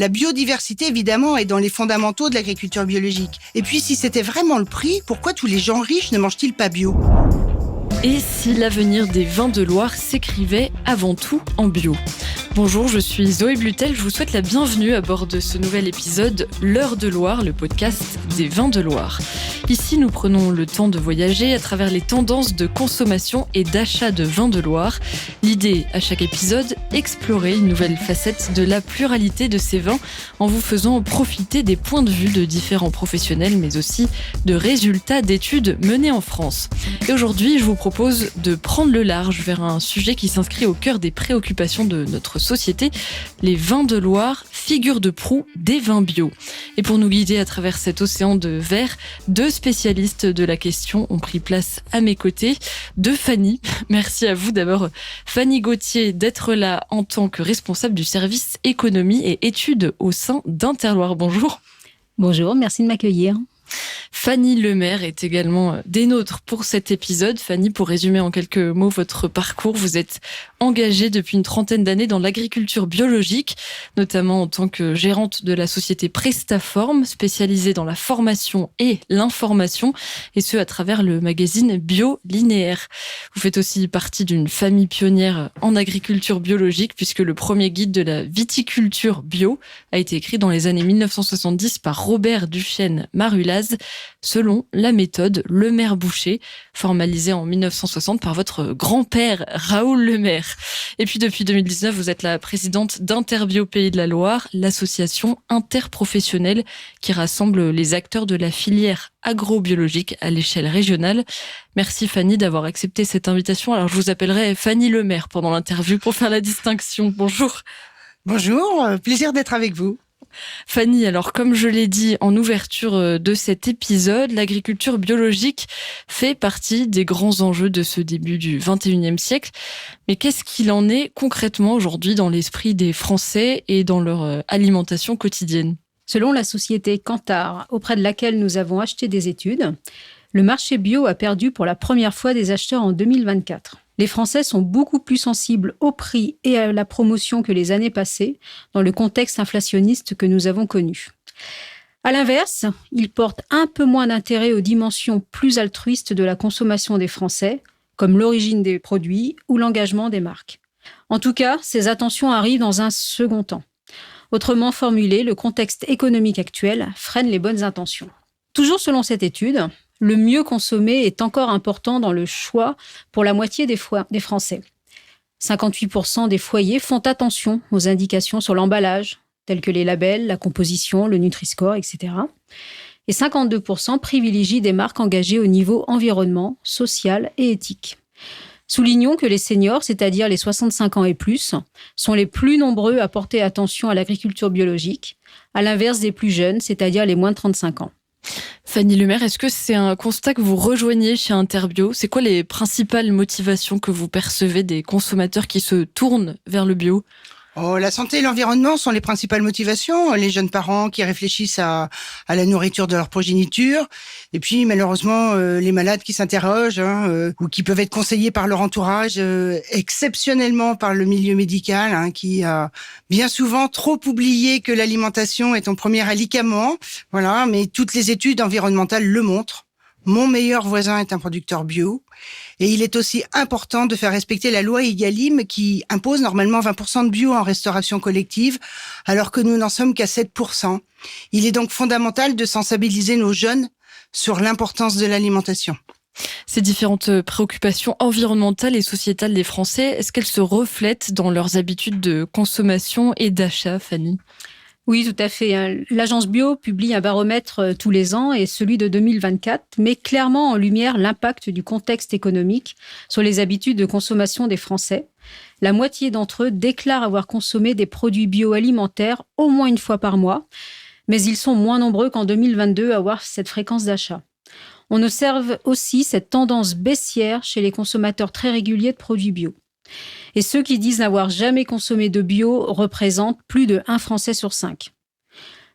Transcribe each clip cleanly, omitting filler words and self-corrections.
La biodiversité, évidemment, est dans les fondamentaux de l'agriculture biologique. Et puis, si c'était vraiment le prix, pourquoi tous les gens riches ne mangent-ils pas bio ? Et si l'avenir des vins de Loire s'écrivait avant tout en bio ? Bonjour, je suis Zoé Blutel, je vous souhaite la bienvenue à bord de ce nouvel épisode L'Heure de Loire, le podcast des vins de Loire. Ici, nous prenons le temps de voyager à travers les tendances de consommation et d'achat de vins de Loire. L'idée, à chaque épisode, explorer une nouvelle facette de la pluralité de ces vins en vous faisant profiter des points de vue de différents professionnels, mais aussi de résultats d'études menées en France. Et aujourd'hui, je vous propose de prendre le large vers un sujet qui s'inscrit au cœur des préoccupations de notre société, les vins de Loire, figure de proue des vins bio. Et pour nous guider à travers cet océan de verre, deux spécialistes de la question ont pris place à mes côtés. De Fanny, merci à vous d'abord, Fanny Gauthier, d'être là en tant que responsable du service économie et études au sein d'Interloire. Bonjour. Bonjour, merci de m'accueillir. Fanny Lemaire est également des nôtres pour cet épisode. Fanny, pour résumer en quelques mots votre parcours, vous êtes engagée depuis une trentaine d'années dans l'agriculture biologique, notamment en tant que gérante de la société Prestaform, spécialisée dans la formation et l'information, et ce à travers le magazine Bio Linéaire. Vous faites aussi partie d'une famille pionnière en agriculture biologique, puisque le premier guide de la viticulture bio a été écrit dans les années 1970 par Robert Duchesne-Marulaz, selon la méthode Lemaire-Boucher, formalisée en 1960 par votre grand-père Raoul Lemaire. Et puis depuis 2019, vous êtes la présidente d'Interbio Pays de la Loire, l'association interprofessionnelle qui rassemble les acteurs de la filière agrobiologique à l'échelle régionale. Merci Fanny d'avoir accepté cette invitation. Alors je vous appellerai Fanny Lemaire pendant l'interview pour faire la distinction. Bonjour. Bonjour, plaisir d'être avec vous. Fanny, alors comme je l'ai dit en ouverture de cet épisode, l'agriculture biologique fait partie des grands enjeux de ce début du XXIe siècle. Mais qu'est-ce qu'il en est concrètement aujourd'hui dans l'esprit des Français et dans leur alimentation quotidienne ? Selon la société Kantar, auprès de laquelle nous avons acheté des études, le marché bio a perdu pour la première fois des acheteurs en 2024. Les Français sont beaucoup plus sensibles au prix et à la promotion que les années passées, dans le contexte inflationniste que nous avons connu. À l'inverse, ils portent un peu moins d'intérêt aux dimensions plus altruistes de la consommation des Français, comme l'origine des produits ou l'engagement des marques. En tout cas, ces attentions arrivent dans un second temps. Autrement formulé, le contexte économique actuel freine les bonnes intentions. Toujours selon cette étude, le mieux consommé est encore important dans le choix pour la moitié des Français. 58% des foyers font attention aux indications sur l'emballage, telles que les labels, la composition, le Nutri-Score, etc. Et 52% privilégient des marques engagées au niveau environnement, social et éthique. Soulignons que les seniors, c'est-à-dire les 65 ans et plus, sont les plus nombreux à porter attention à l'agriculture biologique, à l'inverse des plus jeunes, c'est-à-dire les moins de 35 ans. Fanny Lemaire, est-ce que c'est un constat que vous rejoignez chez Interbio ? C'est quoi les principales motivations que vous percevez des consommateurs qui se tournent vers le bio ? La santé et l'environnement sont les principales motivations. Les jeunes parents qui réfléchissent à la nourriture de leur progéniture. Et puis, malheureusement, les malades qui s'interrogent ou qui peuvent être conseillés par leur entourage, exceptionnellement par le milieu médical, qui a bien souvent trop oublié que l'alimentation est ton premier médicament. Voilà, mais toutes les études environnementales le montrent. Mon meilleur voisin est un producteur bio. Et il est aussi important de faire respecter la loi Egalim qui impose normalement 20% de bio en restauration collective, alors que nous n'en sommes qu'à 7%. Il est donc fondamental de sensibiliser nos jeunes sur l'importance de l'alimentation. Ces différentes préoccupations environnementales et sociétales des Français, est-ce qu'elles se reflètent dans leurs habitudes de consommation et d'achat, Fanny ? Oui, tout à fait. L'Agence Bio publie un baromètre tous les ans et celui de 2024 met clairement en lumière l'impact du contexte économique sur les habitudes de consommation des Français. La moitié d'entre eux déclarent avoir consommé des produits bioalimentaires au moins une fois par mois, mais ils sont moins nombreux qu'en 2022 à avoir cette fréquence d'achat. On observe aussi cette tendance baissière chez les consommateurs très réguliers de produits bio. Et ceux qui disent n'avoir jamais consommé de bio représentent plus de 1 Français sur 5.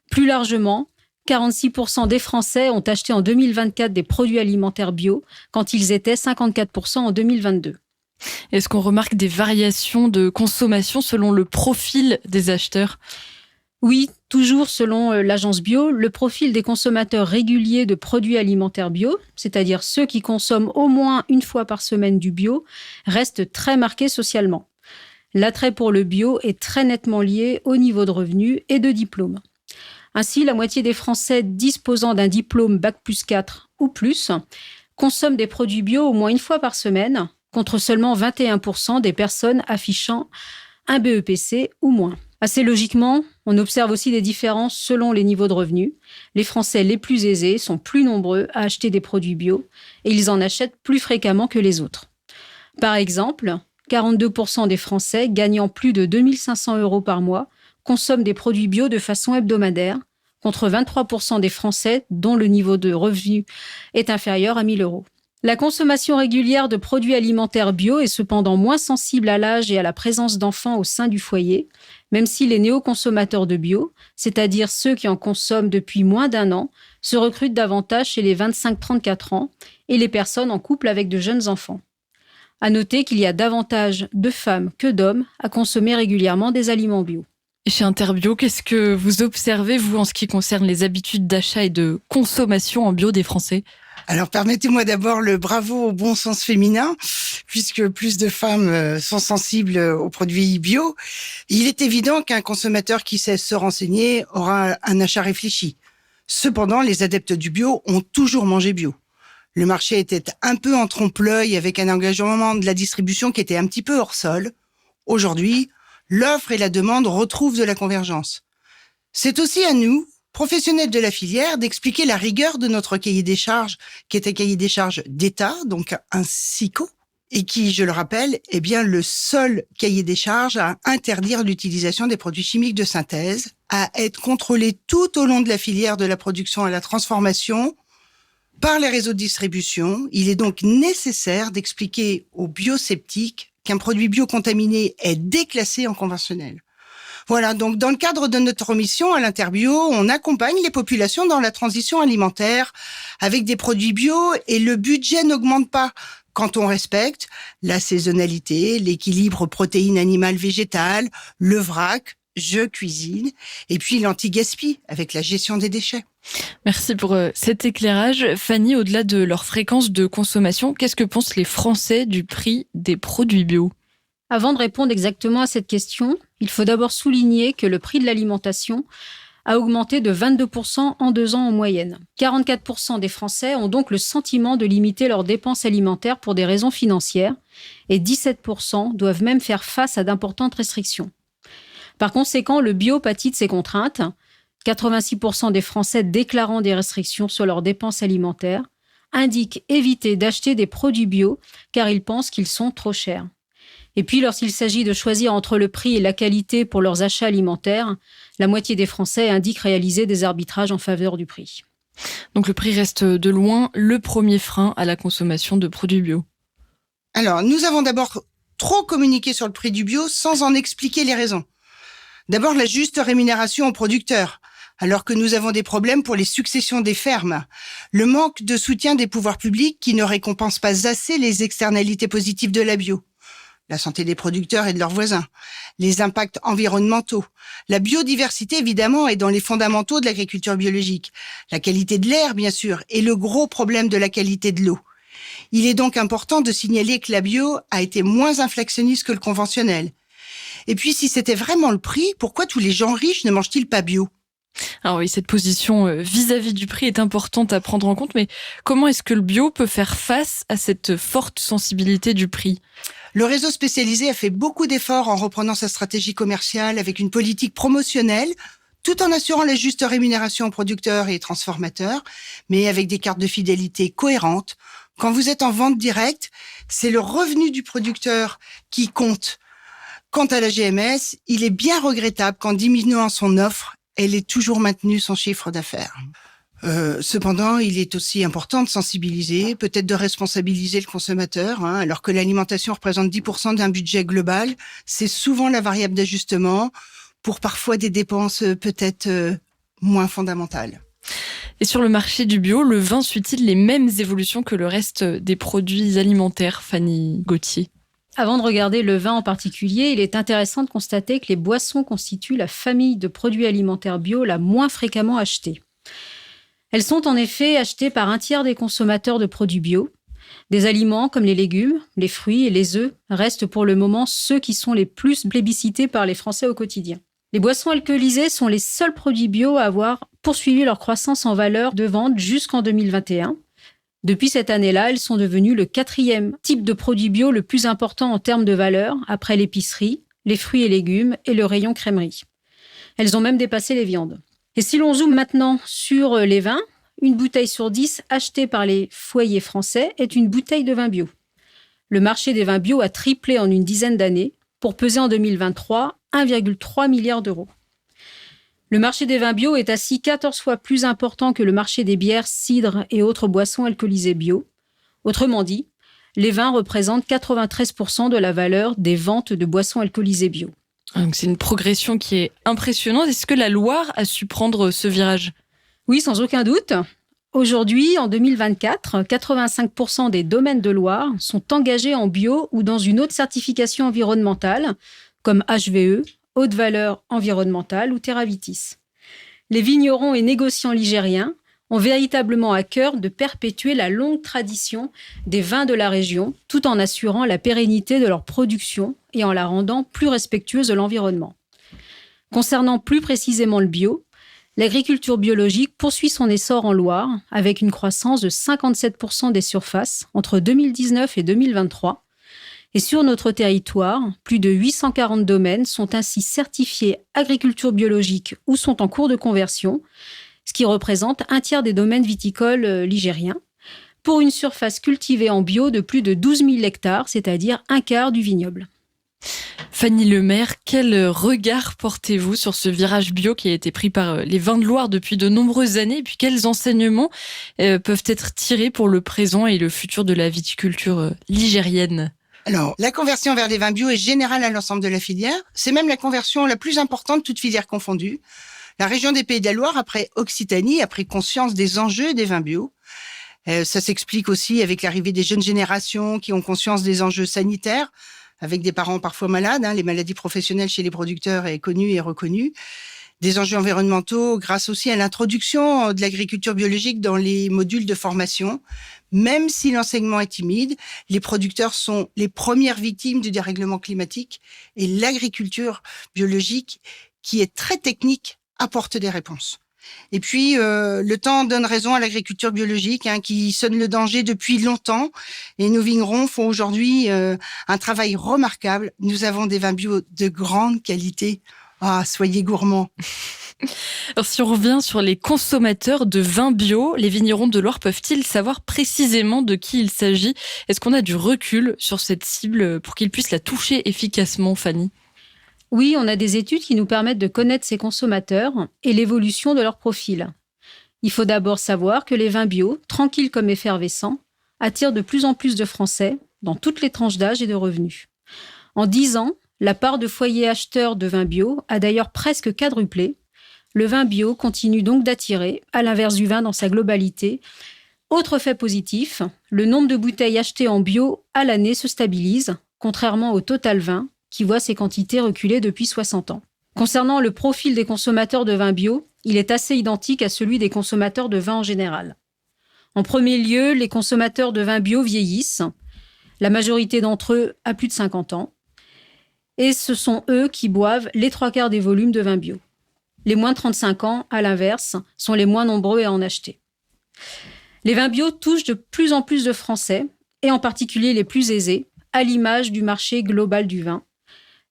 Plus largement, 46% des Français ont acheté en 2024 des produits alimentaires bio, quand ils étaient 54% en 2022. Est-ce qu'on remarque des variations de consommation selon le profil des acheteurs ? Oui, toujours selon l'agence bio, le profil des consommateurs réguliers de produits alimentaires bio, c'est-à-dire ceux qui consomment au moins une fois par semaine du bio, reste très marqué socialement. L'attrait pour le bio est très nettement lié au niveau de revenus et de diplôme. Ainsi, la moitié des Français disposant d'un diplôme Bac+4 ou plus consomment des produits bio au moins une fois par semaine, contre seulement 21% des personnes affichant un BEPC ou moins. Assez logiquement, on observe aussi des différences selon les niveaux de revenus. Les Français les plus aisés sont plus nombreux à acheter des produits bio et ils en achètent plus fréquemment que les autres. Par exemple, 42% des Français gagnant plus de 2 500 € par mois consomment des produits bio de façon hebdomadaire, contre 23% des Français dont le niveau de revenu est inférieur à 1 000 €. La consommation régulière de produits alimentaires bio est cependant moins sensible à l'âge et à la présence d'enfants au sein du foyer, même si les néo-consommateurs de bio, c'est-à-dire ceux qui en consomment depuis moins d'1 an, se recrutent davantage chez les 25-34 ans et les personnes en couple avec de jeunes enfants. À noter qu'il y a davantage de femmes que d'hommes à consommer régulièrement des aliments bio. Et chez Interbio, qu'est-ce que vous observez, vous, en ce qui concerne les habitudes d'achat et de consommation en bio des Français ? Alors, permettez-moi d'abord le bravo au bon sens féminin, puisque plus de femmes sont sensibles aux produits bio. Il est évident qu'un consommateur qui sait se renseigner aura un achat réfléchi. Cependant, les adeptes du bio ont toujours mangé bio. Le marché était un peu en trompe-l'œil avec un engagement de la distribution qui était un petit peu hors sol. Aujourd'hui, l'offre et la demande retrouvent de la convergence. C'est aussi à nous, professionnels de la filière, d'expliquer la rigueur de notre cahier des charges, qui est un cahier des charges d'État, donc un SICO, et qui, je le rappelle, est bien le seul cahier des charges à interdire l'utilisation des produits chimiques de synthèse, à être contrôlé tout au long de la filière de la production à la transformation par les réseaux de distribution. Il est donc nécessaire d'expliquer aux biosceptiques qu'un produit biocontaminé est déclassé en conventionnel. Voilà, donc dans le cadre de notre mission à l'Interbio, on accompagne les populations dans la transition alimentaire avec des produits bio et le budget n'augmente pas quand on respecte la saisonnalité, l'équilibre protéines animales végétales, le vrac, je cuisine, et puis l'anti-gaspi avec la gestion des déchets. Merci pour cet éclairage. Fanny, au-delà de leur fréquence de consommation, qu'est-ce que pensent les Français du prix des produits bio ? Avant de répondre exactement à cette question, il faut d'abord souligner que le prix de l'alimentation a augmenté de 22% en 2 ans en moyenne. 44% des Français ont donc le sentiment de limiter leurs dépenses alimentaires pour des raisons financières et 17% doivent même faire face à d'importantes restrictions. Par conséquent, le bio pâtit de ces contraintes. 86% des Français déclarant des restrictions sur leurs dépenses alimentaires indiquent éviter d'acheter des produits bio car ils pensent qu'ils sont trop chers. Et puis, lorsqu'il s'agit de choisir entre le prix et la qualité pour leurs achats alimentaires, la moitié des Français indiquent réaliser des arbitrages en faveur du prix. Donc le prix reste de loin le premier frein à la consommation de produits bio. Alors, nous avons d'abord trop communiqué sur le prix du bio sans en expliquer les raisons. D'abord, la juste rémunération aux producteurs, alors que nous avons des problèmes pour les successions des fermes. Le manque de soutien des pouvoirs publics qui ne récompense pas assez les externalités positives de la bio. La santé des producteurs et de leurs voisins, les impacts environnementaux. La biodiversité, évidemment, est dans les fondamentaux de l'agriculture biologique. La qualité de l'air, bien sûr, et le gros problème de la qualité de l'eau. Il est donc important de signaler que la bio a été moins inflationniste que le conventionnel. Et puis, si c'était vraiment le prix, pourquoi tous les gens riches ne mangent-ils pas bio ? Alors oui, cette position vis-à-vis du prix est importante à prendre en compte, mais comment est-ce que le bio peut faire face à cette forte sensibilité du prix ? Le réseau spécialisé a fait beaucoup d'efforts en reprenant sa stratégie commerciale avec une politique promotionnelle, tout en assurant la juste rémunération aux producteurs et transformateurs, mais avec des cartes de fidélité cohérentes. Quand vous êtes en vente directe, c'est le revenu du producteur qui compte. Quant à la GMS, il est bien regrettable qu'en diminuant son offre, elle ait toujours maintenu son chiffre d'affaires. Cependant, il est aussi important de sensibiliser, peut-être de responsabiliser le consommateur, alors que l'alimentation représente 10% d'un budget global. C'est souvent la variable d'ajustement pour parfois des dépenses peut-être moins fondamentales. Et sur le marché du bio, le vin suit-il les mêmes évolutions que le reste des produits alimentaires, Fanny Gauthier ? Avant de regarder le vin en particulier, il est intéressant de constater que les boissons constituent la famille de produits alimentaires bio la moins fréquemment achetée. Elles sont en effet achetées par un tiers des consommateurs de produits bio. Des aliments comme les légumes, les fruits et les œufs restent pour le moment ceux qui sont les plus plébiscités par les Français au quotidien. Les boissons alcoolisées sont les seuls produits bio à avoir poursuivi leur croissance en valeur de vente jusqu'en 2021. Depuis cette année-là, elles sont devenues le 4e type de produit bio le plus important en termes de valeur, après l'épicerie, les fruits et légumes et le rayon crèmerie. Elles ont même dépassé les viandes. Et si l'on zoome maintenant sur les vins, une bouteille sur 10 achetée par les foyers français est une bouteille de vin bio. Le marché des vins bio a triplé en une dizaine d'années pour peser en 2023 1,3 milliard d'euros. Le marché des vins bio est ainsi 14 fois plus important que le marché des bières, cidres et autres boissons alcoolisées bio. Autrement dit, les vins représentent 93% de la valeur des ventes de boissons alcoolisées bio. Donc c'est une progression qui est impressionnante. Est-ce que la Loire a su prendre ce virage ? Oui, sans aucun doute. Aujourd'hui, en 2024, 85% des domaines de Loire sont engagés en bio ou dans une haute certification environnementale, comme HVE, haute valeur environnementale ou Terravitis. Les vignerons et négociants ligériens ont véritablement à cœur de perpétuer la longue tradition des vins de la région, tout en assurant la pérennité de leur production et en la rendant plus respectueuse de l'environnement. Concernant plus précisément le bio, l'agriculture biologique poursuit son essor en Loire, avec une croissance de 57% des surfaces entre 2019 et 2023. Et sur notre territoire, plus de 840 domaines sont ainsi certifiés agriculture biologique ou sont en cours de conversion, ce qui représente un tiers des domaines viticoles ligériens, pour une surface cultivée en bio de plus de 12 000 hectares, c'est-à-dire un quart du vignoble. Fanny Lemaire, quel regard portez-vous sur ce virage bio qui a été pris par les vins de Loire depuis de nombreuses années ? Et puis quels enseignements peuvent être tirés pour le présent et le futur de la viticulture ligérienne ? Alors, la conversion vers les vins bio est générale à l'ensemble de la filière. C'est même la conversion la plus importante, toute filière confondue. La région des Pays de la Loire, après Occitanie, a pris conscience des enjeux des vins bio. Ça s'explique aussi avec l'arrivée des jeunes générations qui ont conscience des enjeux sanitaires, avec des parents parfois malades. Les maladies professionnelles chez les producteurs est connue et reconnue. Des enjeux environnementaux grâce aussi à l'introduction de l'agriculture biologique dans les modules de formation. Même si l'enseignement est timide, les producteurs sont les premières victimes du dérèglement climatique et l'agriculture biologique, qui est très technique, apporte des réponses. Et puis, le temps donne raison à l'agriculture biologique, qui sonne le danger depuis longtemps. Et nos vignerons font aujourd'hui un travail remarquable. Nous avons des vins bio de grande qualité. Ah, soyez gourmands. Alors, si on revient sur les consommateurs de vins bio, les vignerons de Loire peuvent-ils savoir précisément de qui il s'agit ? Est-ce qu'on a du recul sur cette cible pour qu'ils puissent la toucher efficacement, Fanny ? Oui, on a des études qui nous permettent de connaître ces consommateurs et l'évolution de leur profil. Il faut d'abord savoir que les vins bio, tranquilles comme effervescents, attirent de plus en plus de Français dans toutes les tranches d'âge et de revenus. En 10 ans, la part de foyers acheteurs de vins bio a d'ailleurs presque quadruplé. Le vin bio continue donc d'attirer, à l'inverse du vin dans sa globalité. Autre fait positif, le nombre de bouteilles achetées en bio à l'année se stabilise, contrairement au Total Vin, qui voit ses quantités reculer depuis 60 ans. Concernant le profil des consommateurs de vin bio, il est assez identique à celui des consommateurs de vin en général. En premier lieu, les consommateurs de vin bio vieillissent. La majorité d'entre eux a plus de 50 ans. Et ce sont eux qui boivent les 3/4 des volumes de vin bio. Les moins de 35 ans, à l'inverse, sont les moins nombreux à en acheter. Les vins bio touchent de plus en plus de Français, et en particulier les plus aisés, à l'image du marché global du vin.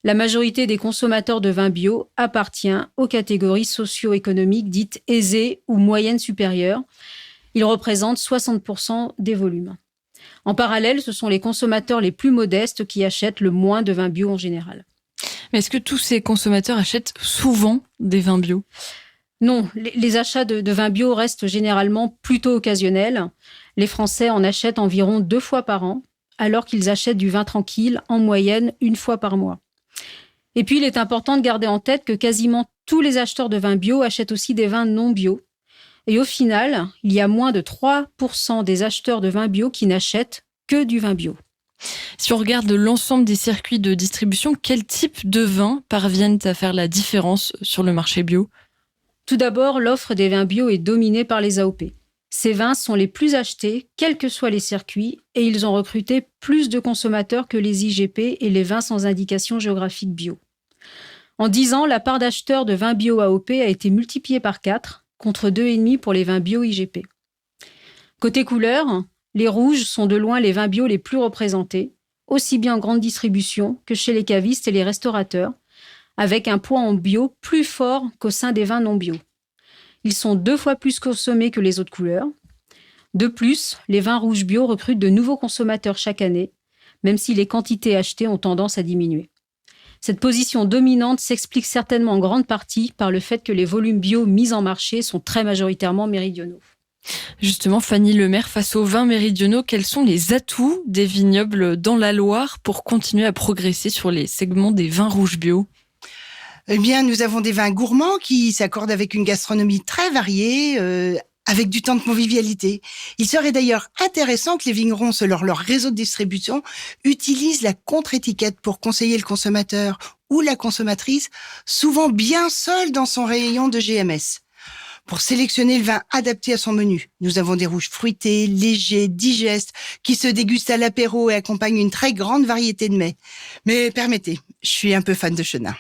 La majorité des consommateurs de vin bio appartient aux catégories socio-économiques dites aisées ou moyennes supérieures. Ils représentent 60% des volumes. En parallèle, ce sont les consommateurs les plus modestes qui achètent le moins de vin bio en général. Mais est-ce que tous ces consommateurs achètent souvent des vins bio ? Non, les achats de vin bio restent généralement plutôt occasionnels. Les Français en achètent environ 2 fois par an, alors qu'ils achètent du vin tranquille en moyenne 1 fois par mois. Et puis, il est important de garder en tête que quasiment tous les acheteurs de vins bio achètent aussi des vins non bio. Et au final, il y a moins de 3% des acheteurs de vins bio qui n'achètent que du vin bio. Si on regarde l'ensemble des circuits de distribution, quel type de vins parviennent à faire la différence sur le marché bio ? Tout d'abord, l'offre des vins bio est dominée par les AOP. Ces vins sont les plus achetés, quels que soient les circuits, et ils ont recruté plus de consommateurs que les IGP et les vins sans indication géographique bio. En 10 ans, la part d'acheteurs de vins bio AOP a été multipliée par 4, contre 2,5 pour les vins bio IGP. Côté couleur, les rouges sont de loin les vins bio les plus représentés, aussi bien en grande distribution que chez les cavistes et les restaurateurs, avec un poids en bio plus fort qu'au sein des vins non bio. Ils sont 2 fois plus consommés que les autres couleurs. De plus, les vins rouges bio recrutent de nouveaux consommateurs chaque année, même si les quantités achetées ont tendance à diminuer. Cette position dominante s'explique certainement en grande partie par le fait que les volumes bio mis en marché sont très majoritairement méridionaux. Justement, Fanny Lemaire, face aux vins méridionaux, quels sont les atouts des vignobles dans la Loire pour continuer à progresser sur les segments des vins rouges bio ? Eh bien, nous avons des vins gourmands qui s'accordent avec une gastronomie très variée, avec du temps de convivialité. Il serait d'ailleurs intéressant que les vignerons, selon leur réseau de distribution, utilisent la contre-étiquette pour conseiller le consommateur ou la consommatrice, souvent bien seul dans son rayon de GMS. Pour sélectionner le vin adapté à son menu, nous avons des rouges fruités, légers, digestes, qui se dégustent à l'apéro et accompagnent une très grande variété de mets. Mais permettez, je suis un peu fan de chenin.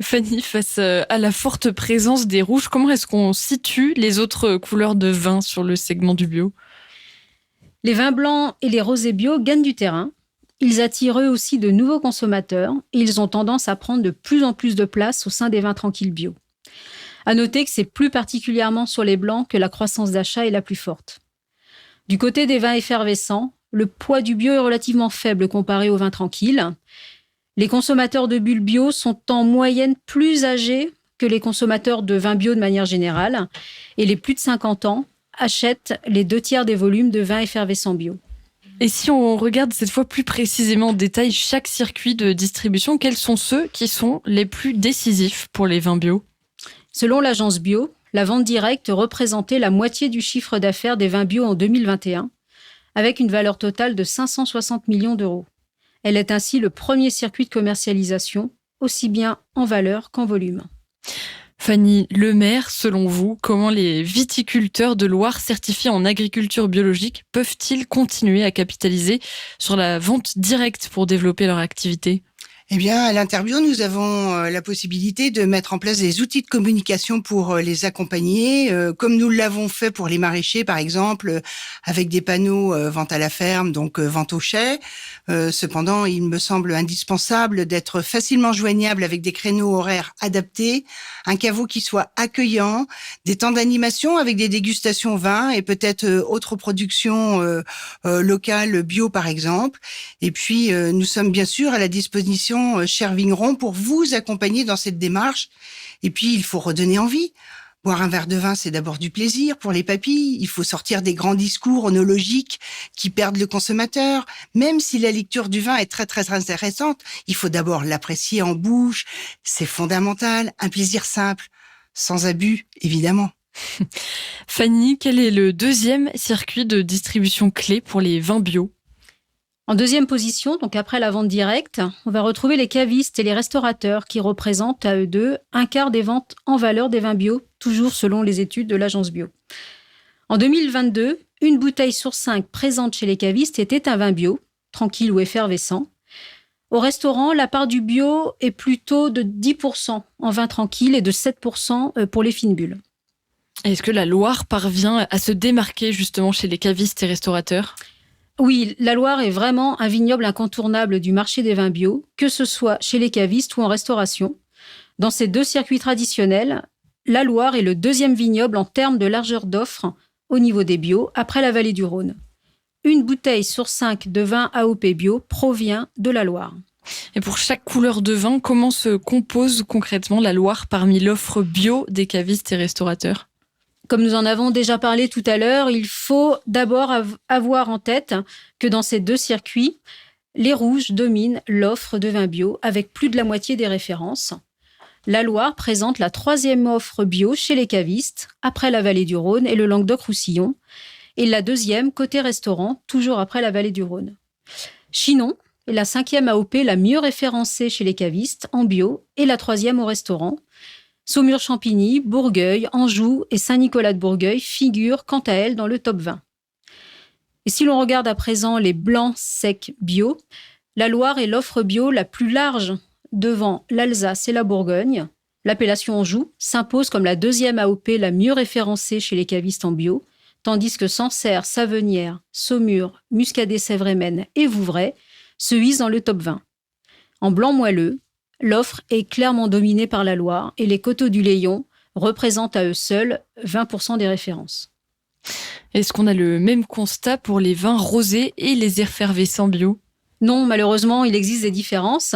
Fanny, face à la forte présence des rouges, comment est-ce qu'on situe les autres couleurs de vin sur le segment du bio ? Les vins blancs et les rosés bio gagnent du terrain. Ils attirent eux aussi de nouveaux consommateurs et ils ont tendance à prendre de plus en plus de place au sein des vins tranquilles bio. À noter que c'est plus particulièrement sur les blancs que la croissance d'achat est la plus forte. Du côté des vins effervescents, le poids du bio est relativement faible comparé aux vins tranquilles. Les consommateurs de bulles bio sont en moyenne plus âgés que les consommateurs de vins bio de manière générale, et les plus de 50 ans achètent les 2/3 des volumes de vins effervescents bio. Et si on regarde cette fois plus précisément en détail chaque circuit de distribution, quels sont ceux qui sont les plus décisifs pour les vins bio ? Selon l'agence Bio, la vente directe représentait la moitié du chiffre d'affaires des vins bio en 2021, avec une valeur totale de 560 millions d'euros. Elle est ainsi le premier circuit de commercialisation, aussi bien en valeur qu'en volume. Fanny Lemaire, selon vous, comment les viticulteurs de Loire certifiés en agriculture biologique peuvent-ils continuer à capitaliser sur la vente directe pour développer leur activité ? Eh bien, à l'Interbio, nous avons la possibilité de mettre en place des outils de communication pour les accompagner, comme nous l'avons fait pour les maraîchers, par exemple, avec des panneaux vente à la ferme, donc vente au chai. Cependant, il me semble indispensable d'être facilement joignable avec des créneaux horaires adaptés, un caveau qui soit accueillant, des temps d'animation avec des dégustations vins et peut-être autres productions locales bio, par exemple. Et puis, nous sommes bien sûr à la disposition, chers vignerons, pour vous accompagner dans cette démarche. Et puis, il faut redonner envie. Boire un verre de vin, c'est d'abord du plaisir pour les papilles. Il faut sortir des grands discours onologiques qui perdent le consommateur. Même si la lecture du vin est très, très intéressante, il faut d'abord l'apprécier en bouche. C'est fondamental. Un plaisir simple, sans abus, évidemment. Fanny, quel est le deuxième circuit de distribution clé pour les vins bio ? En deuxième position, donc après la vente directe, on va retrouver les cavistes et les restaurateurs qui représentent à eux deux un quart des ventes en valeur des vins bio, toujours selon les études de l'agence Bio. En 2022, une bouteille sur 5 présente chez les cavistes était un vin bio, tranquille ou effervescent. Au restaurant, la part du bio est plutôt de 10% en vin tranquille et de 7% pour les fines bulles. Est-ce que la Loire parvient à se démarquer justement chez les cavistes et restaurateurs ? Oui, la Loire est vraiment un vignoble incontournable du marché des vins bio, que ce soit chez les cavistes ou en restauration. Dans ces deux circuits traditionnels, la Loire est le deuxième vignoble en termes de largeur d'offre au niveau des bio, après la vallée du Rhône. Une bouteille sur 5 de vin AOP bio provient de la Loire. Et pour chaque couleur de vin, comment se compose concrètement la Loire parmi l'offre bio des cavistes et restaurateurs ? Comme nous en avons déjà parlé tout à l'heure, il faut d'abord avoir en tête que dans ces deux circuits, les rouges dominent l'offre de vin bio avec plus de la moitié des références. La Loire présente la 3e offre bio chez les cavistes, après la vallée du Rhône et le Languedoc-Roussillon, et la 2e côté restaurant, toujours après la vallée du Rhône. Chinon est la 5e AOP la mieux référencée chez les cavistes en bio et la 3e au restaurant. Saumur-Champigny, Bourgueil, Anjou et Saint-Nicolas-de-Bourgueil figurent quant à elles dans le top 20. Et si l'on regarde à présent les blancs secs bio, la Loire est l'offre bio la plus large devant l'Alsace et la Bourgogne. L'appellation Anjou s'impose comme la 2e AOP la mieux référencée chez les cavistes en bio, tandis que Sancerre, Savenière, Saumur, Muscadet-Sèvres-et-Maine et Vouvray se hisent dans le top 20. En blanc moelleux, l'offre est clairement dominée par la Loire et les coteaux du Layon représentent à eux seuls 20% des références. Est-ce qu'on a le même constat pour les vins rosés et les effervescents bio ? Non, malheureusement, il existe des différences.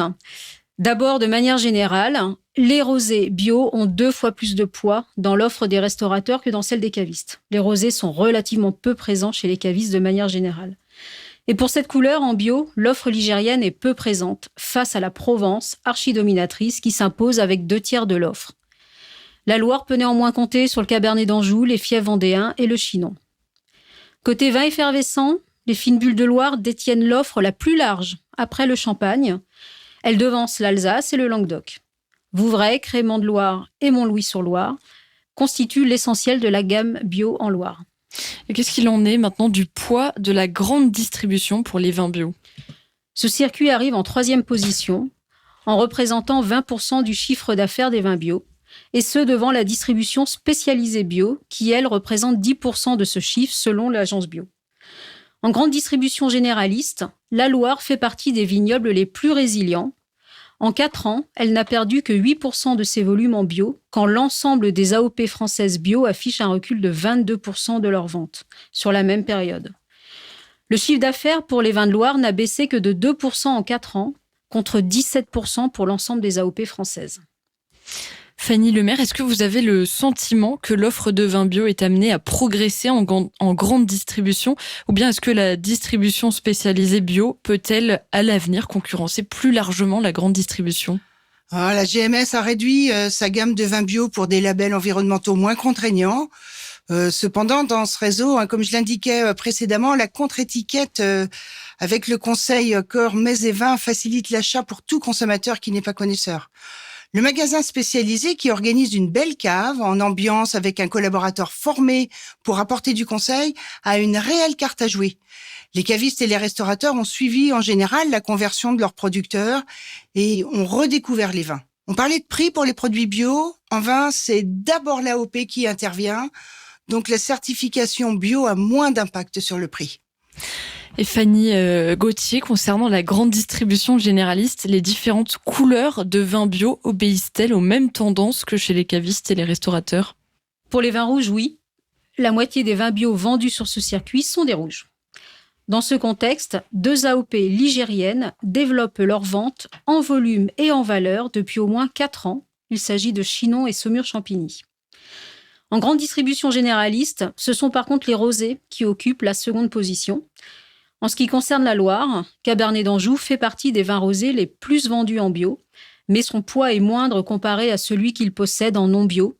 D'abord, de manière générale, les rosés bio ont 2 fois plus de poids dans l'offre des restaurateurs que dans celle des cavistes. Les rosés sont relativement peu présents chez les cavistes de manière générale. Et pour cette couleur, en bio, l'offre ligérienne est peu présente face à la Provence, archidominatrice, qui s'impose avec 2/3 de l'offre. La Loire peut néanmoins compter sur le Cabernet d'Anjou, les fiefs vendéens et le Chinon. Côté vin effervescent, les fines bulles de Loire détiennent l'offre la plus large après le Champagne. Elles devancent l'Alsace et le Languedoc. Vouvray, Crémant de Loire et Montlouis-sur-Loire constituent l'essentiel de la gamme bio en Loire. Et qu'est-ce qu'il en est maintenant du poids de la grande distribution pour les vins bio ? Ce circuit arrive en 3e position, en représentant 20% du chiffre d'affaires des vins bio, et ce devant la distribution spécialisée bio, qui, elle, représente 10% de ce chiffre selon l'agence bio. En grande distribution généraliste, la Loire fait partie des vignobles les plus résilients. En 4 ans, elle n'a perdu que 8% de ses volumes en bio, quand l'ensemble des AOP françaises bio affiche un recul de 22% de leurs ventes sur la même période. Le chiffre d'affaires pour les vins de Loire n'a baissé que de 2% en 4 ans, contre 17% pour l'ensemble des AOP françaises. Fanny Lemaire, est-ce que vous avez le sentiment que l'offre de vins bio est amenée à progresser en grande distribution, ou bien est-ce que la distribution spécialisée bio peut-elle, à l'avenir, concurrencer plus largement la grande distribution ? La GMS a réduit sa gamme de vins bio pour des labels environnementaux moins contraignants. Cependant, dans ce réseau, comme je l'indiquais précédemment, la contre-étiquette avec le conseil Corps Mets et Vins facilite l'achat pour tout consommateur qui n'est pas connaisseur. Le magasin spécialisé qui organise une belle cave en ambiance avec un collaborateur formé pour apporter du conseil a une réelle carte à jouer. Les cavistes et les restaurateurs ont suivi en général la conversion de leurs producteurs et ont redécouvert les vins. On parlait de prix pour les produits bio. En vin, c'est d'abord l'AOP qui intervient. Donc la certification bio a moins d'impact sur le prix. Et Fanny Gauthier, concernant la grande distribution généraliste, les différentes couleurs de vins bio obéissent-elles aux mêmes tendances que chez les cavistes et les restaurateurs ? Pour les vins rouges, oui. La moitié des vins bio vendus sur ce circuit sont des rouges. Dans ce contexte, 2 AOP ligériennes développent leurs ventes en volume et en valeur depuis au moins 4 ans. Il s'agit de Chinon et Saumur-Champigny. En grande distribution généraliste, ce sont par contre les rosés qui occupent la 2e position. En ce qui concerne la Loire, Cabernet d'Anjou fait partie des vins rosés les plus vendus en bio, mais son poids est moindre comparé à celui qu'il possède en non bio.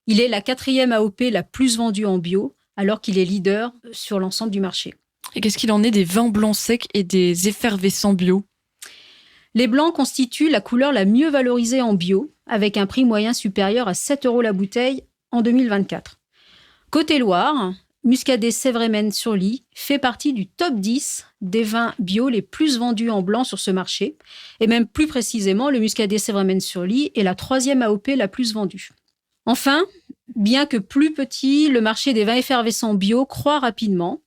Il est la 4e AOP la plus vendue en bio, alors qu'il est leader sur l'ensemble du marché. Et qu'est-ce qu'il en est des vins blancs secs et des effervescents bio ? Les blancs constituent la couleur la mieux valorisée en bio, avec un prix moyen supérieur à 7 € la bouteille en 2024. Côté Loire, Muscadet-Sèvres-et-Maine-sur-Lys fait partie du top 10 des vins bio les plus vendus en blanc sur ce marché. Et même plus précisément, le Muscadet-Sèvres-et-Maine-sur-Lys est la 3e AOP la plus vendue. Enfin, bien que plus petit, le marché des vins effervescents bio croît rapidement.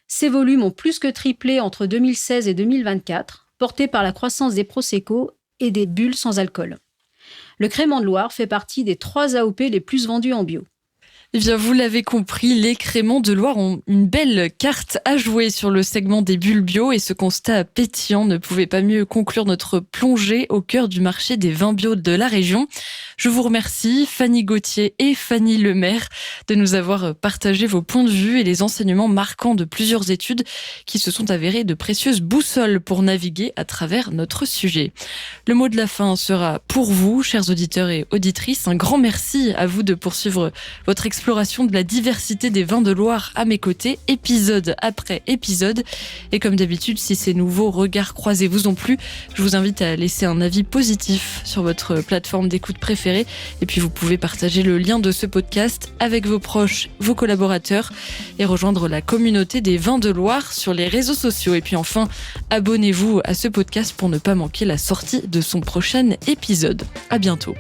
Ses volumes ont plus que triplé entre 2016 et 2024, portés par la croissance des Prosecco et des bulles sans alcool. Le Crémant de Loire fait partie des 3 AOP les plus vendus en bio. Eh bien, vous l'avez compris, les Crémants de Loire ont une belle carte à jouer sur le segment des bulles bio et ce constat pétillant ne pouvait pas mieux conclure notre plongée au cœur du marché des vins bio de la région. Je vous remercie, Fanny Gauthier et Fanny Lemaire, de nous avoir partagé vos points de vue et les enseignements marquants de plusieurs études qui se sont avérées de précieuses boussoles pour naviguer à travers notre sujet. Le mot de la fin sera pour vous, chers auditeurs et auditrices. Un grand merci à vous de poursuivre votre exploration de la diversité des vins de Loire à mes côtés, épisode après épisode. Et comme d'habitude, si ces nouveaux regards croisés vous ont plu, je vous invite à laisser un avis positif sur votre plateforme d'écoute préférée. Et puis vous pouvez partager le lien de ce podcast avec vos proches, vos collaborateurs et rejoindre la communauté des vins de Loire sur les réseaux sociaux. Et puis enfin, abonnez-vous à ce podcast pour ne pas manquer la sortie de son prochain épisode. À bientôt.